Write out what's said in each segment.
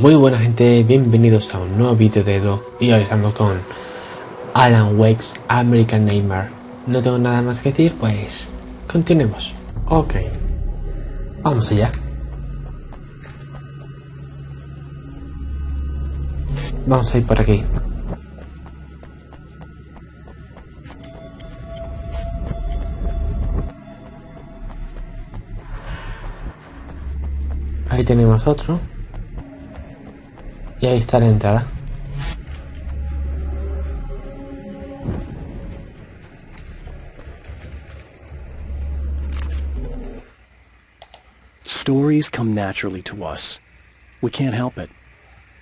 Muy buena gente, bienvenidos a un nuevo vídeo de Edo y hoy estamos con Alan Wake's American Nightmare. No tengo nada más que decir, pues continuemos. Ok, vamos allá. Vamos a ir por aquí. Ahí tenemos otro. Y ahí está la entrada. Stories come naturally to us. We can't help it.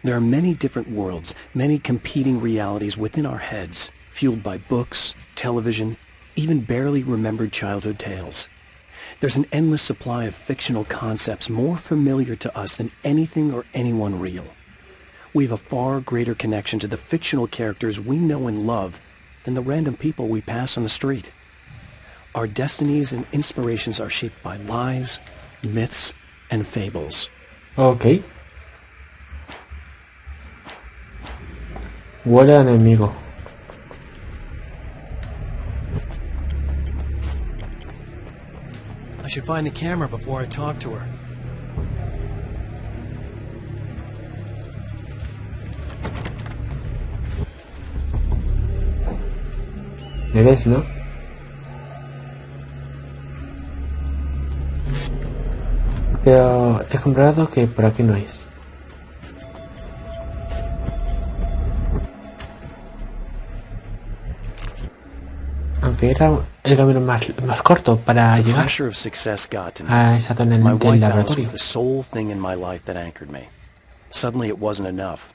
There are many different worlds, many competing realities within our heads, fueled by books, television, even barely remembered childhood tales. There's an endless supply of fictional concepts more familiar to us than anything or anyone real. We have a far greater connection to the fictional characters we know and love than the random people we pass on the street. Our destinies and inspirations are shaped by lies, myths, and fables. Ok. Huele a enemigo. I should find the camera before I talk to her. ¿Me ves, no? Pero he comprobado que por aquí no es. Aunque era el camino más corto para llegar a esa zona del laboratorio. The sole thing in my life that anchored me. Suddenly it wasn't enough.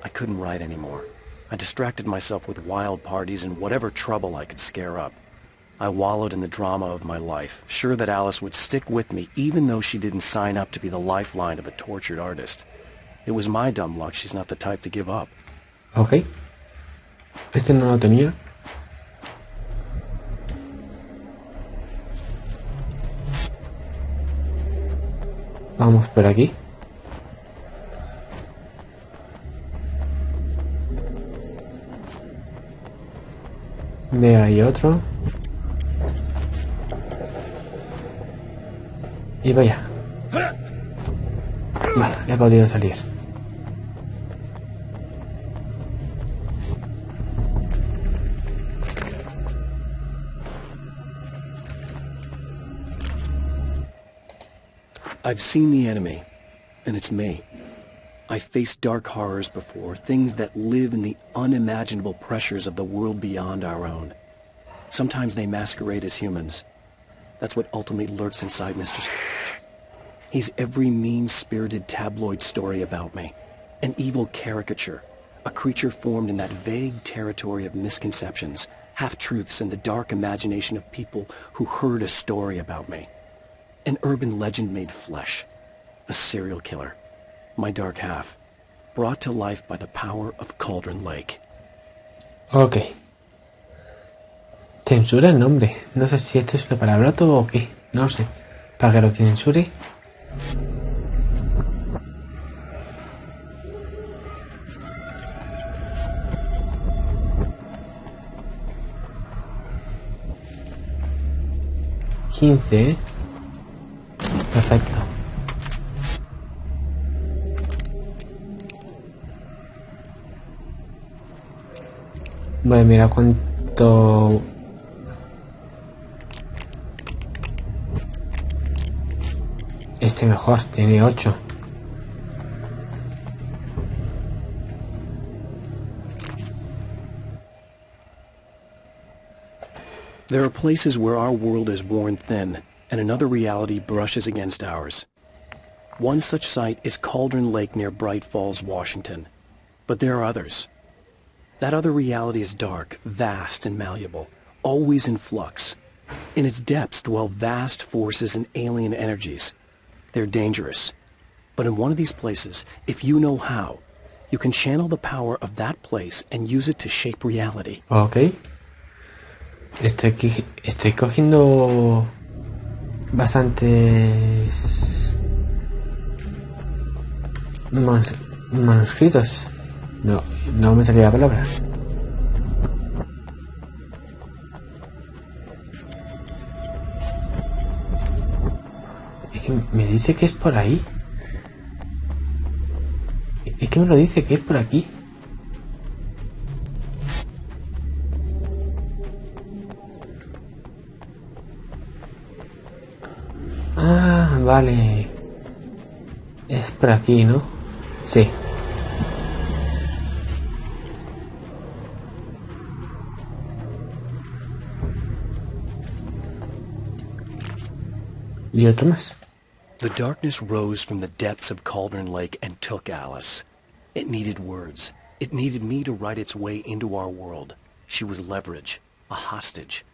I couldn't write anymore. I distracted myself with wild parties and whatever trouble I could scare up. I wallowed in the drama of my life, sure that Alice would stick with me even though she didn't sign up to be the lifeline of a tortured artist. It was my dumb luck she's not the type to give up. Ok. Este no lo tenía. Vamos por aquí. Veo ahí otro. Y vaya. Vale, he podido salir. I've seen the enemy, and it's me. I've faced dark horrors before, things that live in the unimaginable pressures of the world beyond our own. Sometimes they masquerade as humans. That's what ultimately lurks inside Mr. Scrooge. He's every mean-spirited tabloid story about me, an evil caricature, a creature formed in that vague territory of misconceptions, half-truths, and the dark imagination of people who heard a story about me. An urban legend made flesh, a serial killer. My dark half, brought to life by the power of Cauldron Lake. Ok. Censura el nombre. No sé si esto es lo palabroto o qué. No sé. Para que lo censure. $15. Perfecto. Voy a mirar cuánto... Este mejor, tiene 8. There are places where our world is worn thin, and another reality brushes against ours. One such site is Cauldron Lake near Bright Falls, Washington. But there are others. That other reality is dark, vast, and malleable, always in flux. In its depths dwell vast forces and alien energies. They're dangerous. But in one of these places, if you know how, you can channel the power of that place and use it to shape reality. Ok. Estoy cogiendo bastantes Manuscritos. No, no me salía la palabra. Es que me dice que es por ahí. Es que me lo dice que es por aquí. Ah, vale. Es por aquí, ¿no? Sí. Y otro más. The darkness rose from the depths of Cauldron Lake and took Alice. It needed words. It needed me to write its way into our world. She was leverage, a hostage.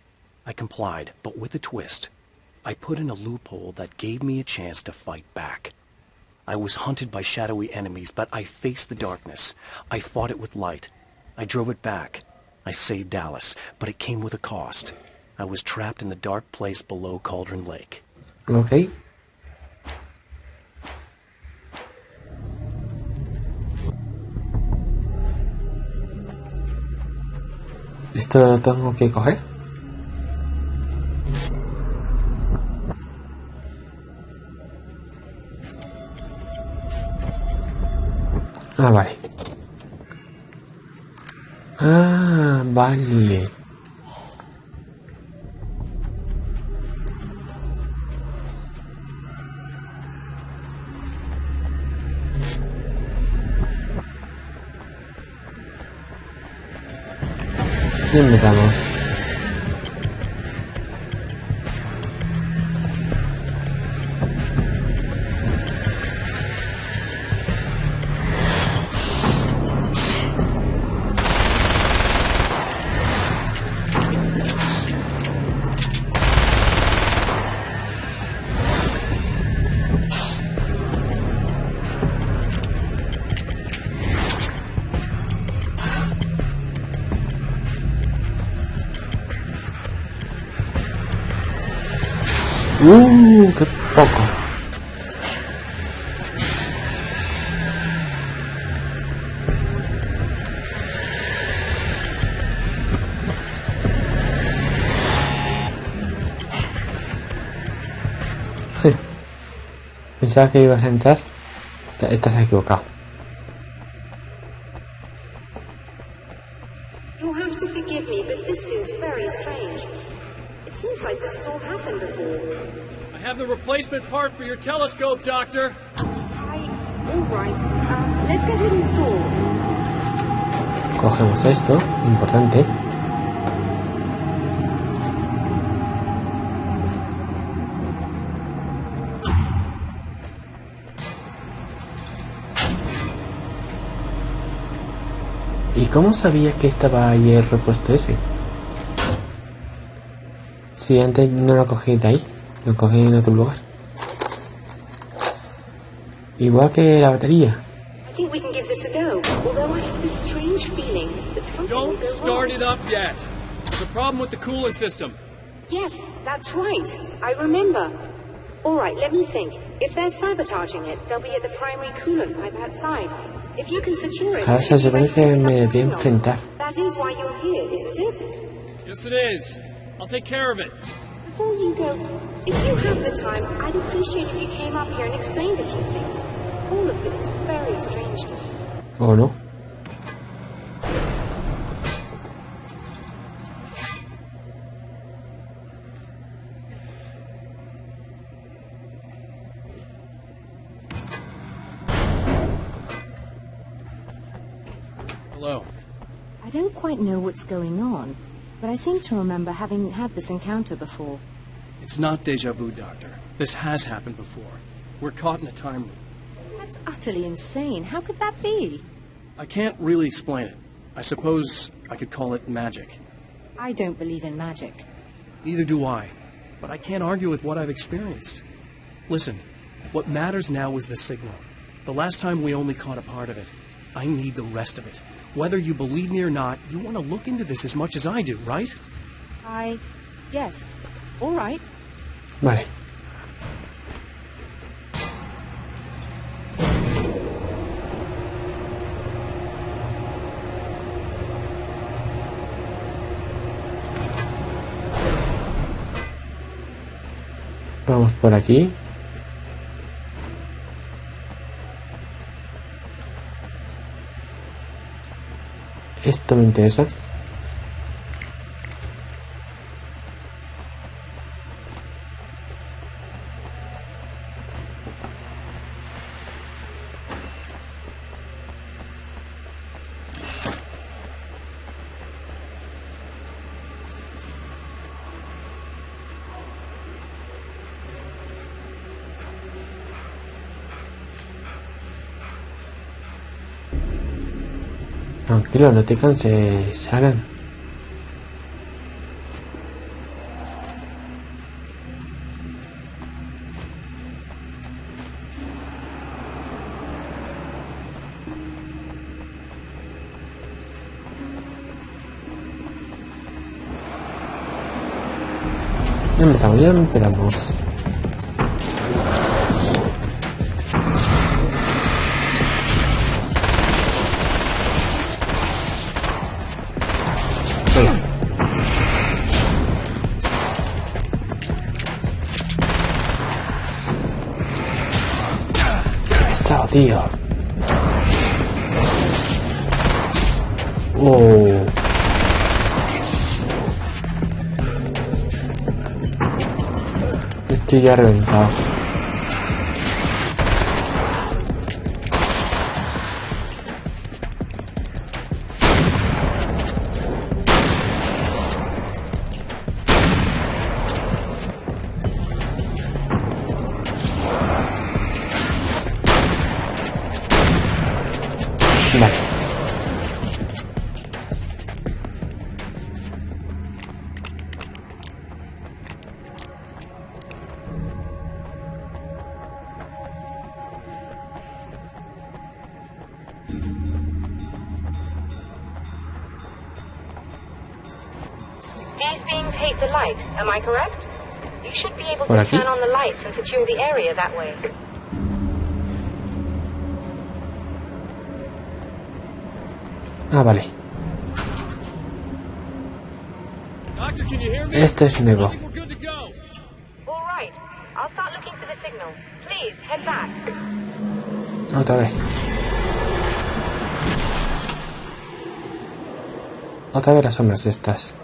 I complied, but with a twist. I put in a loophole that gave me a chance to fight back. I was hunted by shadowy enemies, but I faced the darkness. I fought it with light. I drove it back. I saved Alice, but it came with a cost. I was trapped in the dark place below Cauldron Lake. Ok. Esto lo tengo que coger. Ah, vale. Ah, vale. Y empezamos. Qué poco. Pensaba que ibas a entrar. Estás equivocado. You'll have to forgive me, but this feels very strange. It seems like this has all happened before. I have the replacement part for your telescope, Doctor. All right. Let's get it installed. Cogemos esto, importante. ¿Y cómo sabía que estaba ahí el repuesto ese? Si antes no lo cogí de ahí, lo cogí en otro lugar. Igual que la batería. I think we can give this a go, although I have this strange feeling that something will Don't go start wrong. it up yet. There's a problem with the coolant system. Yes, that's right. I remember. All right, let me think. If they're sabotaging it, they'll be at the primary coolant pipe outside. If you can secure it, Ahora se supone que me debía enfrentar. that is why you're here, isn't it? Yes, it is. I'll take care of it. Before you go, if you have the time, I'd appreciate if you came up here and explained a few things. All of this is very strange to me. ¿O no? Hello. I don't quite know what's going on, but I seem to remember having had this encounter before. It's not deja vu, Doctor. This has happened before. We're caught in a time loop. That's utterly insane. How could that be? I can't really explain it. I suppose I could call it magic. I don't believe in magic. Neither do I. But I can't argue with what I've experienced. Listen, what matters now is the signal. The last time we only caught a part of it. I need the rest of it. Whether you believe me or not, you want to look into this as much as I do, right? Yes. All right. Vale. por aquí. Esto me interesa. Tranquilo, no te canses, Alan. Ya empezamos. Pesado, tío. Oh. Estoy ya reventado. Vale. These beings hate the light, am I correct? You should be able Por to aquí. turn on the lights and secure the area that way. Ah, vale. Doctor, can you hear me? Este es nuevo. I think we're good to go. All right, I'll start looking for the signal. Please, head back. Otra vez. Otra vez las sombras estas.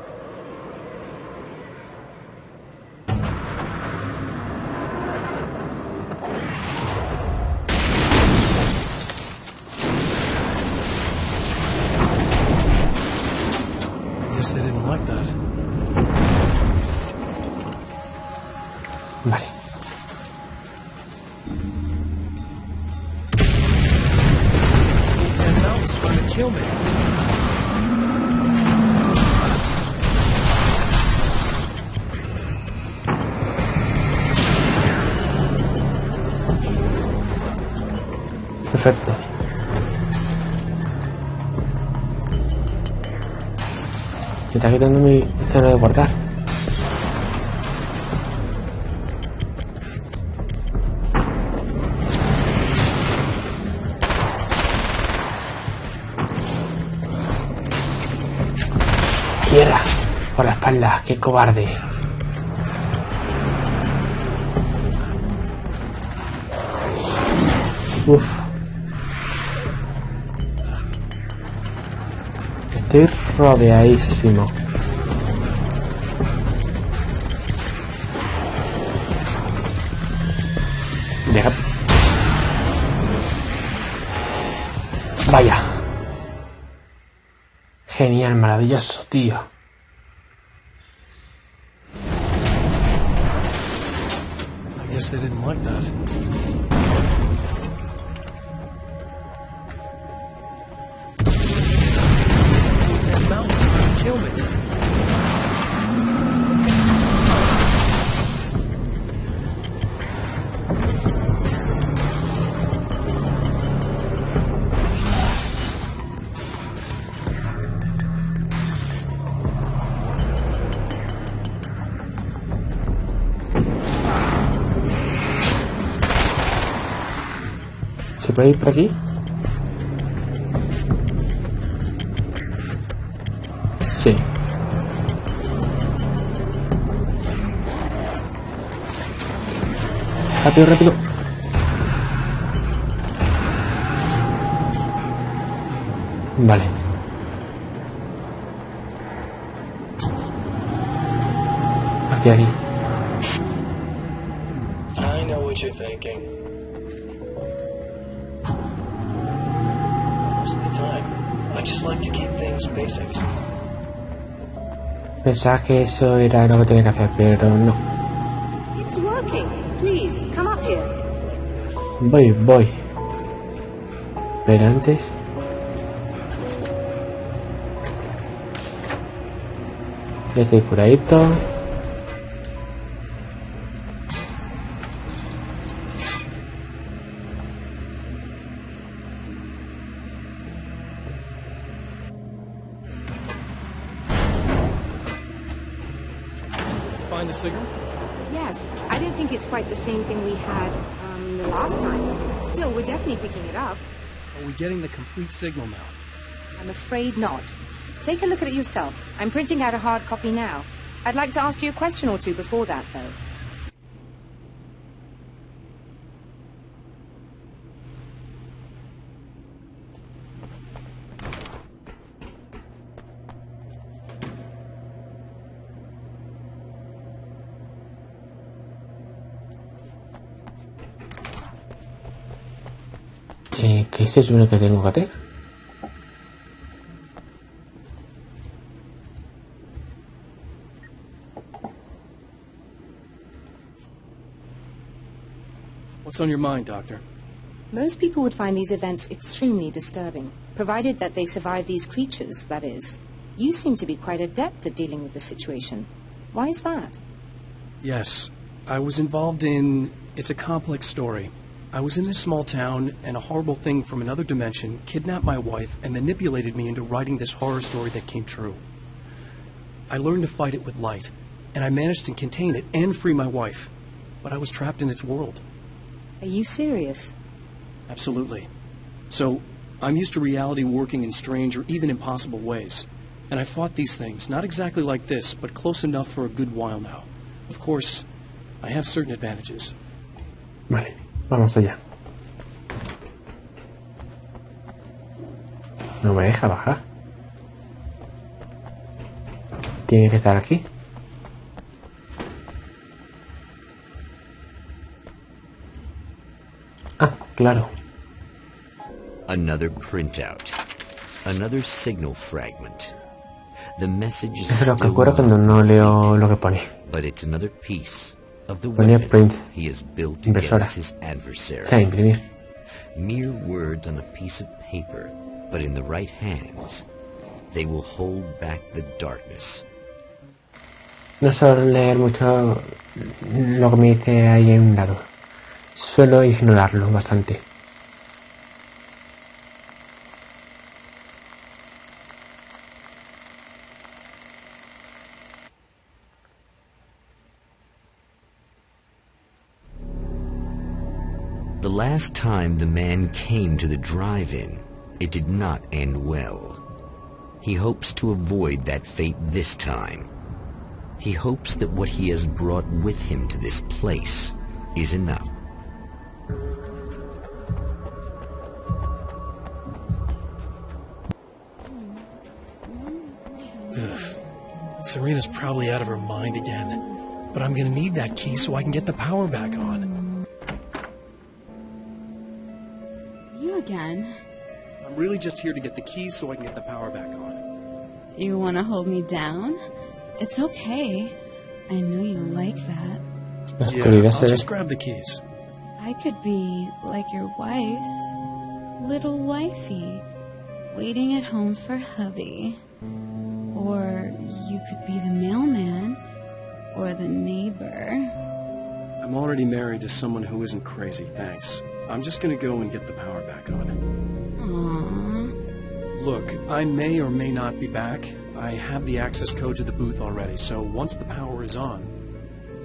I guess they didn't like that. Vale. That mountain's trying to kill me. Perfecto. Me está quitando mi zona de guardar. Tierra por la espalda, qué cobarde. Uf. Estoy rodeadísimo. Deja. Vaya. Genial, maravilloso, tío. I guess they didn't like that. That mountain's trying to kill me. ¿Se puede ir por aquí? Sí. Rápido, rápido. Vale. Aquí, aquí. I know what you're thinking. Most of the time, I just like to keep things basic. Pensaba que eso era lo que tenía que hacer, pero no. It's working. Please, come up here. Voy. Pero antes... Ya estoy curadito. Find the signal? Yes, I don't think it's quite the same thing we had the last time. Still, we're definitely picking it up. Are we getting the complete signal now? I'm afraid not. Take a look at it yourself. I'm printing out a hard copy now. I'd like to ask you a question or two before that, though. ¿Qué se supone que tengo que hacer? What's on your mind, Doctor? Most people would find these events extremely disturbing, provided that they survive these creatures, that is. You seem to be quite adept at dealing with the situation. Why is that? Yes, I was involved in... It's a complex story. I was in this small town, and a horrible thing from another dimension kidnapped my wife and manipulated me into writing this horror story that came true. I learned to fight it with light, and I managed to contain it and free my wife. But I was trapped in its world. Are you serious? Absolutely. So, I'm used to reality working in strange or even impossible ways. And I fought these things, not exactly like this, but close enough for a good while now. Of course, I have certain advantages. Vale, vamos allá. No me deja bajar. Tiene que estar aquí. Ah, claro. Another printout. Another signal fragment. The message is Eso es lo que still ocurre cuando no leo lo que pone. but it's another piece of the Ponía weapon print. he has built Impresora. against his O sea, adversary. imprimir. Mere words on a piece of paper, but in the right hands, they will hold back the darkness. No suelo leer mucho lo que me dice ahí en un lado. Suelo ignorarlo bastante. The last time the man came to the drive-in, it did not end well. He hopes to avoid that fate this time. He hopes that what he has brought with him to this place is enough. Serena's probably out of her mind again. But I'm gonna need that key so I can get the power back on. You again? I'm really just here to get the key so I can get the power back on. You want to hold me down? It's okay. I know you like that. La oscuridad se I'll ve. just grab the keys. I could be like your wife, little wifey, waiting at home for hubby. Or you could be the mailman, or the neighbor. I'm already married to someone who isn't crazy, thanks. I'm just gonna go and get the power back on. Aww. Look, I may or may not be back. I have the access code to the booth already, so once the power is on...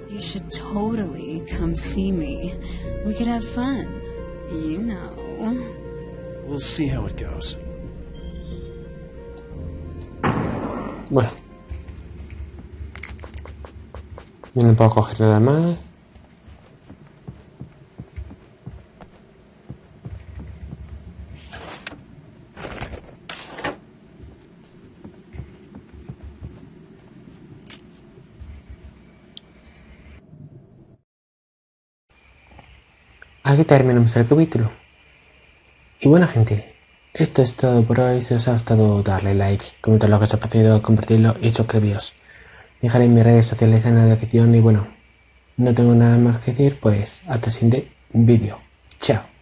You should totally come see me. We could have fun. You know. We'll see how it goes. Bueno. Yo no puedo coger nada más. aquí terminamos el capítulo. Y bueno, gente, esto es todo por hoy. Si os ha gustado, darle like, comentar lo que os ha parecido, compartirlo y suscribiros. Dejaré en mis redes sociales en la descripción y bueno, no tengo nada más que decir, pues hasta el siguiente vídeo. Chao.